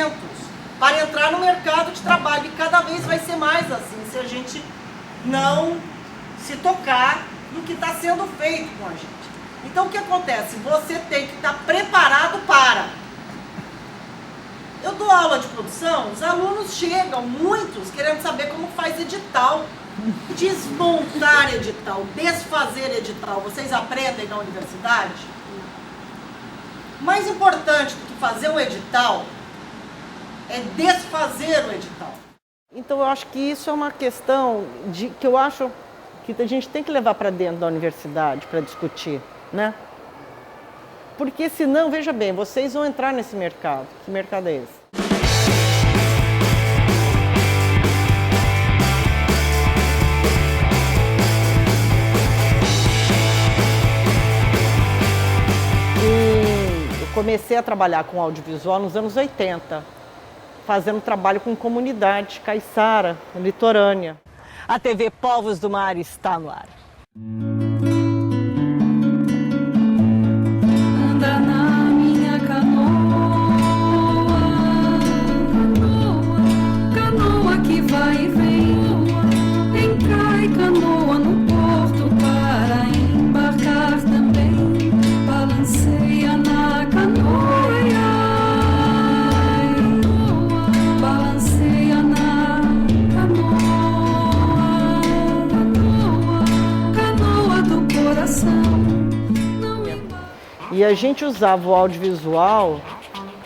talentos para entrar no mercado de trabalho. E cada vez vai ser mais assim, se a gente não se tocar no que está sendo feito com a gente. Então o que acontece? Você tem que estar preparado para. Eu dou aula de produção, os alunos chegam, muitos, querendo saber como faz edital. Desmontar edital, desfazer edital, vocês aprendem na universidade? Mais importante do que fazer um edital é desfazer o edital. Então eu acho que isso é uma questão que eu acho que a gente tem que levar para dentro da universidade para discutir, né? Porque senão, veja bem, vocês vão entrar nesse mercado. Que mercado é esse? Comecei a trabalhar com audiovisual nos anos 80, fazendo trabalho com comunidade caiçara, litorânea. A TV Povos do Mar está no ar. Anda na minha canoa, canoa que vai e vem, encai canoa no porto para embarcar também, balanceia na canoa, balanceia na canoa do coração. E a gente usava o audiovisual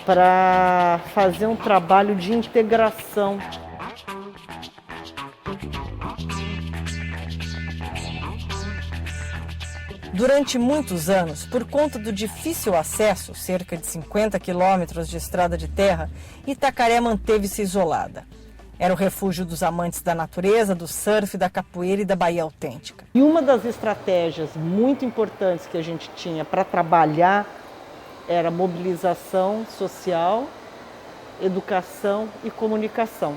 para fazer um trabalho de integração. Durante muitos anos, por conta do difícil acesso, cerca de 50 quilômetros de estrada de terra, Itacaré manteve-se isolada. Era o refúgio dos amantes da natureza, do surf, da capoeira e da Bahia autêntica. E uma das estratégias muito importantes que a gente tinha para trabalhar era mobilização social, educação e comunicação.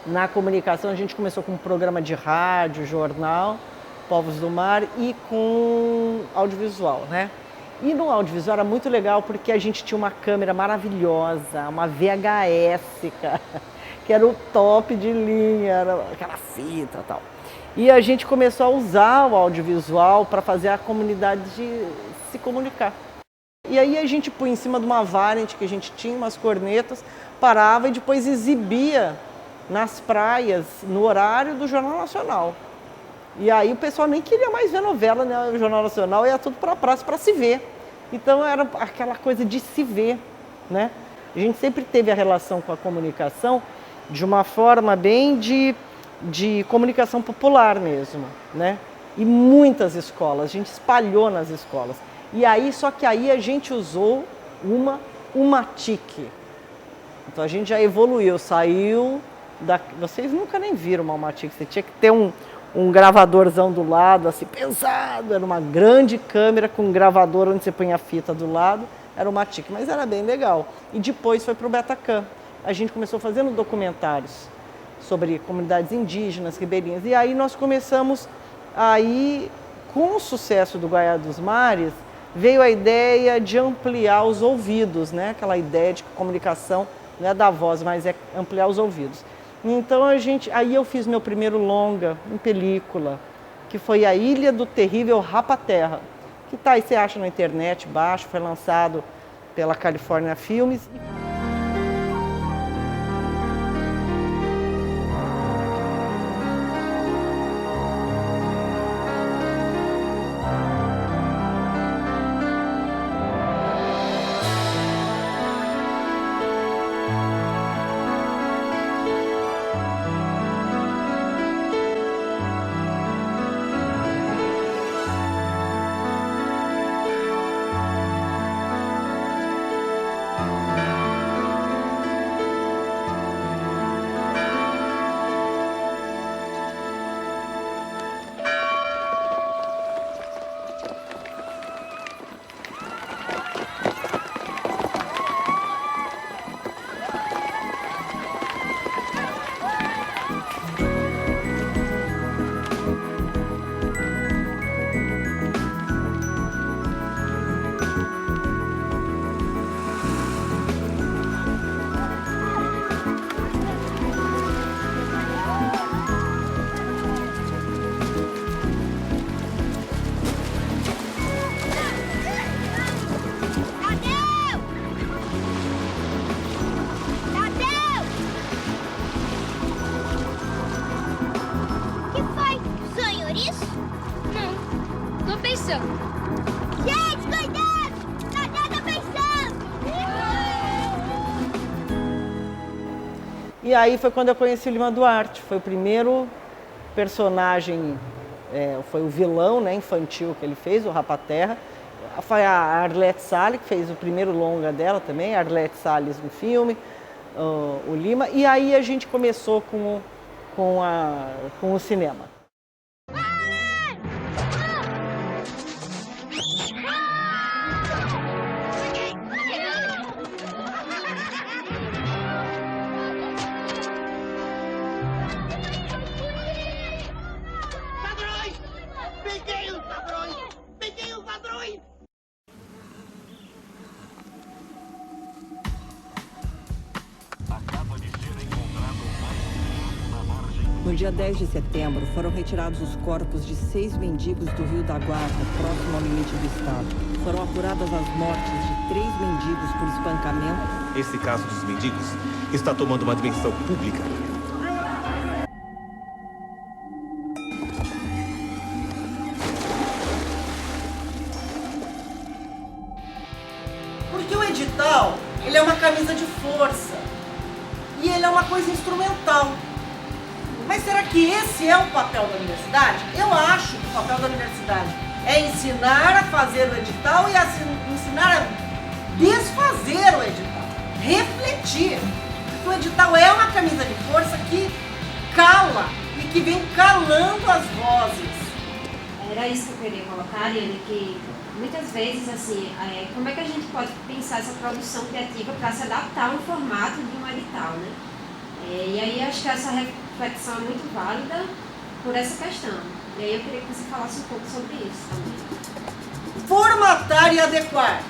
Na comunicação a gente começou com um programa de rádio, jornal, Povos do Mar e com audiovisual, né? E no audiovisual era muito legal porque a gente tinha uma câmera maravilhosa, uma VHS, cara, que era o top de linha, era aquela fita e tal. E a gente começou a usar o audiovisual para fazer a comunidade se comunicar. E aí a gente põe em cima de uma variante que a gente tinha, umas cornetas, parava e depois exibia nas praias, no horário do Jornal Nacional. E aí o pessoal nem queria mais ver novela, né? O Jornal Nacional ia tudo para a praça para se ver. Então era aquela coisa de se ver, né? A gente sempre teve a relação com a comunicação de uma forma bem de comunicação popular mesmo, né? E muitas escolas, a gente espalhou nas escolas. E aí, só que aí a gente usou uma TIC. Então a gente já evoluiu, saiu da... Vocês nunca nem viram uma Umatic, você tinha que ter um gravadorzão do lado, assim, pesado, era uma grande câmera com um gravador onde você põe a fita do lado, era uma TIC, mas era bem legal. E depois foi para o Betacam. A gente começou fazendo documentários sobre comunidades indígenas, ribeirinhas, e aí nós começamos, aí, com o sucesso do Guaiá dos Mares, veio a ideia de ampliar os ouvidos, né? Aquela ideia de que comunicação não é da voz, mas é ampliar os ouvidos. Então aí eu fiz meu primeiro longa em película, que foi A Ilha do Terrível Rapa-Terra, que tá aí, você acha na internet, baixo, foi lançado pela California Filmes. E aí foi quando eu conheci o Lima Duarte, foi o primeiro personagem, foi o vilão, né, infantil que ele fez, o Rapaterra. Foi a Arlete Salles que fez o primeiro longa dela também, a Arlete Salles no filme, o Lima. E aí a gente começou com o cinema. No dia 10 de setembro, foram retirados os corpos de 6 mendigos do Rio da Guarda, próximo ao limite do estado. Foram apuradas as mortes de 3 mendigos por espancamento. Esse caso dos mendigos está tomando uma dimensão pública. Porque o edital, ele é uma camisa de força. E ele é uma coisa instrumental. Mas será que esse é o papel da universidade? Eu acho que o papel da universidade é ensinar a fazer o edital e ensinar a desfazer o edital, refletir. Porque o edital é uma camisa de força que cala e que vem calando as vozes. Era isso que eu queria colocar, Ariane, que muitas vezes, assim, como é que a gente pode pensar essa produção criativa para se adaptar ao formato de um edital, né? E aí acho que essa reflexão é muito válida por essa questão. E aí eu queria que você falasse um pouco sobre isso também. Formatar e adequar.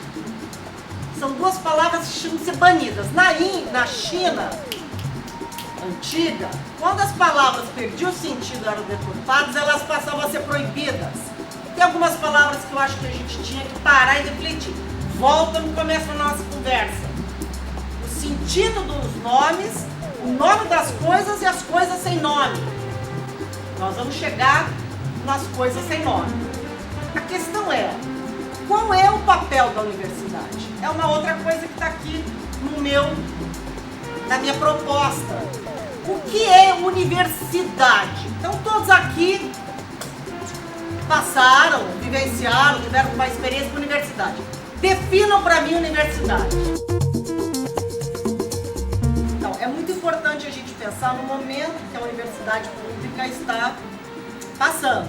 São duas palavras que tinham que ser banidas. Na China antiga, quando as palavras perdiam o sentido, eram deturpadas, elas passavam a ser proibidas. Tem algumas palavras que eu acho que a gente tinha que parar e refletir. Volta no começo da nossa conversa. O sentido dos nomes, o nome das coisas e as coisas sem nome. Nós vamos chegar nas coisas sem nome. A questão é, qual é o papel da universidade? É uma outra coisa que está aqui na minha proposta. O que é universidade? Então todos aqui passaram, vivenciaram, tiveram uma experiência com universidade. Definam para mim universidade. Então, é muito importante a gente pensar no momento que a universidade pública está passando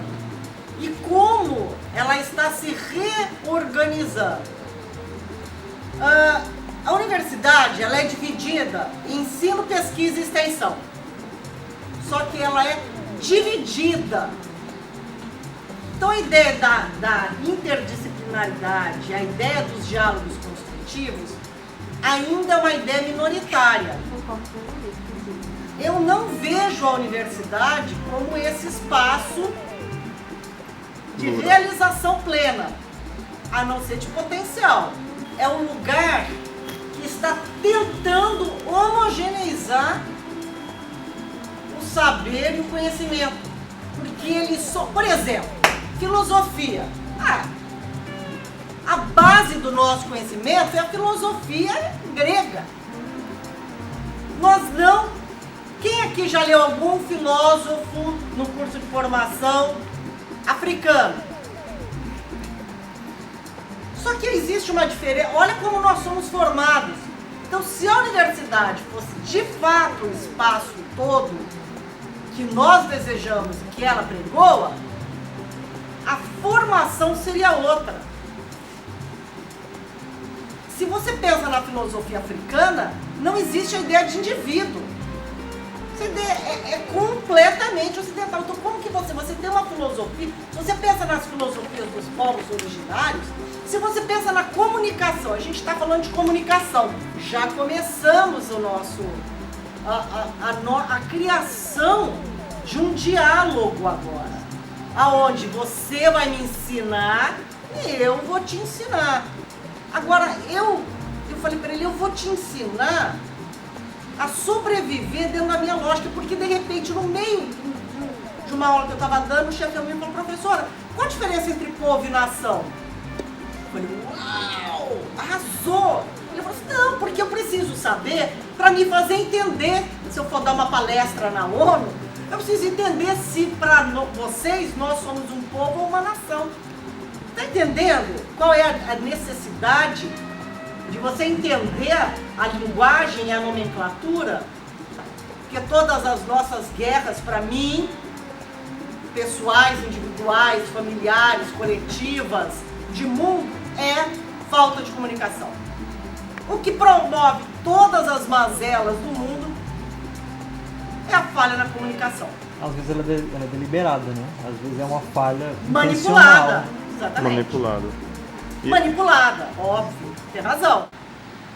e como ela está se reorganizando. A universidade, ela é dividida em ensino, pesquisa e extensão. Só que ela é dividida. Então a ideia da interdisciplinaridade, a ideia dos diálogos construtivos, ainda é uma ideia minoritária. Eu não vejo a universidade como esse espaço de realização plena, a não ser de potencial. É um lugar que está tentando homogeneizar o saber e o conhecimento. Porque ele só, por exemplo, filosofia. A base do nosso conhecimento é a filosofia grega. Nós não... Quem aqui já leu algum filósofo no curso de formação africano? Só que existe uma diferença. Olha como nós somos formados. Então, se a universidade fosse de fato o espaço todo que nós desejamos e que ela pregoa, a formação seria outra. Se você pensa na filosofia africana, não existe a ideia de indivíduo. Essa ideia é completamente ocidental. Então, como que você tem uma filosofia, se você pensa nas filosofias dos povos originários, se você pensa na comunicação, a gente está falando de comunicação, já começamos o nosso, a criação de um diálogo agora, aonde você vai me ensinar e eu vou te ensinar. Agora, eu falei para ele, eu vou te ensinar a sobreviver dentro da minha lógica, porque de repente, no meio de uma aula que eu estava dando, o chefe me falou, professora, qual a diferença entre povo e nação? Eu falei, uau, arrasou! Ele falou, Não, porque eu preciso saber para me fazer entender. Se eu for dar uma palestra na ONU, eu preciso entender se para vocês nós somos um povo ou uma nação. Está entendendo qual é a necessidade de você entender a linguagem e a nomenclatura? Porque todas as nossas guerras, para mim, pessoais, individuais, familiares, coletivas, de mundo, é falta de comunicação. O que promove todas as mazelas do mundo é a falha na comunicação. Às vezes ela é deliberada, né? Às vezes é uma falha Manipulada, exatamente. Manipulado. Manipulada, óbvio, tem razão.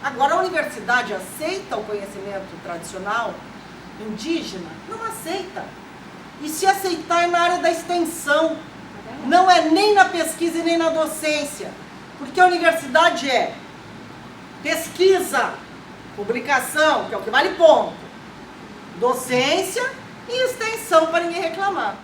Agora, a universidade aceita o conhecimento tradicional indígena? Não aceita. E se aceitar é na área da extensão, não é nem na pesquisa e nem na docência. Porque a universidade é pesquisa, publicação, que é o que vale ponto, docência e extensão para ninguém reclamar.